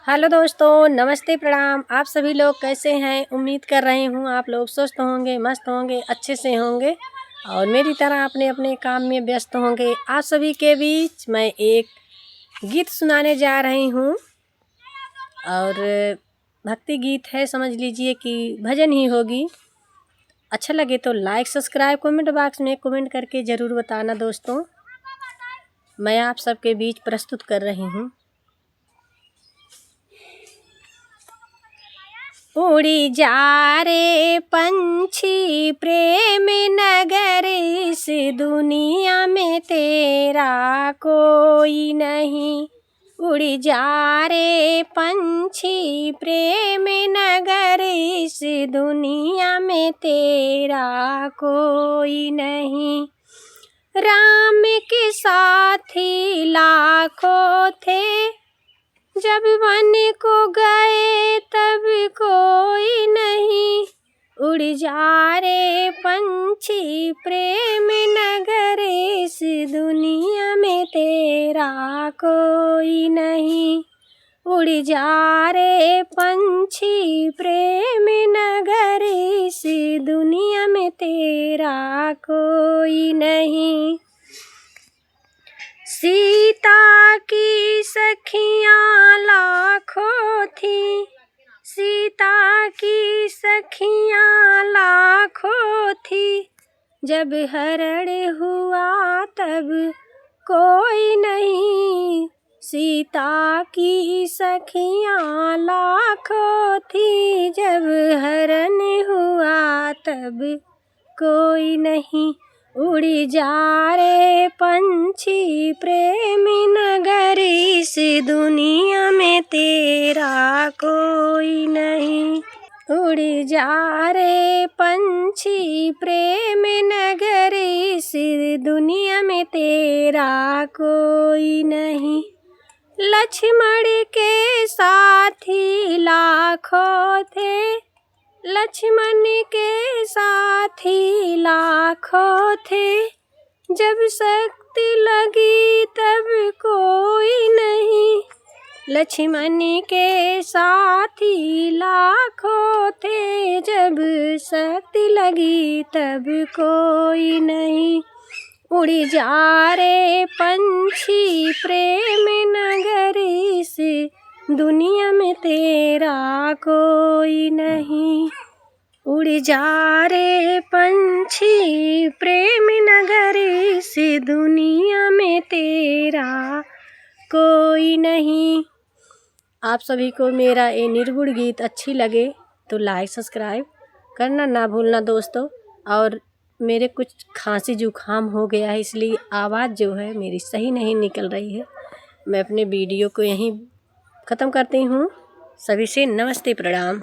Hello दोस्तों, नमस्ते प्रणाम। आप सभी लोग कैसे हैं? उम्मीद कर रही हूँ आप लोग स्वस्थ होंगे, मस्त होंगे, अच्छे से होंगे और मेरी तरह अपने अपने काम में व्यस्त होंगे। आप सभी के बीच मैं एक गीत सुनाने जा रही हूँ और भक्ति गीत है, समझ लीजिए कि भजन ही होगी। अच्छा लगे तो लाइक, सब्सक्राइब, कमेंट बॉक्स में कमेंट करके ज़रूर बताना दोस्तों। मैं आप सबके बीच प्रस्तुत कर रही हूँ। उड़ी जा रे पंछी प्रेम नगर, इस दुनिया में तेरा कोई नहीं। उड़ी जा रे पंछी प्रेम नगर, इस दुनिया में तेरा कोई नहीं। राम के साथी लाखों थे, जब वन को गए तब कोई नहीं। उड़ जा रे पंछी प्रेम नगर, इस दुनिया में तेरा कोई नहीं। उड़ जा रे पंछी प्रेम नगर, इस दुनिया में तेरा कोई नहीं। सीता की सखियाँ लाखों थी, सीता की सखियाँ लाखों थी, जब हरण हुआ तब कोई नहीं। सीता की सखियाँ लाखों थी, जब हरण हुआ तब कोई नहीं। उड़ी जा रे पंछी प्रेम नगर, इस दुनिया में तेरा कोई नहीं। उड़ी जा रे पंछी प्रेम नगर, इस दुनिया में तेरा कोई नहीं। लक्ष्मण के साथी लाखों थे, लक्ष्मण के साथी लाखों थे, जब शक्ति लगी तब कोई नहीं। लक्ष्मण के साथी लाखों थे, जब शक्ति लगी तब कोई नहीं। उड़ी जा रे पंछी प्रेम नगर, इस दुनिया में तेरा कोई नहीं। उड़ जा रे पंछी प्रेम नगर, इस दुनिया में तेरा कोई नहीं। आप सभी को मेरा ये निर्गुण गीत अच्छी लगे तो लाइक सब्सक्राइब करना ना भूलना दोस्तों। और मेरे कुछ खांसी जुकाम हो गया है, इसलिए आवाज़ जो है मेरी सही नहीं निकल रही है। मैं अपने वीडियो को यहीं ख़त्म करती हूँ। सभी से नमस्ते प्रणाम।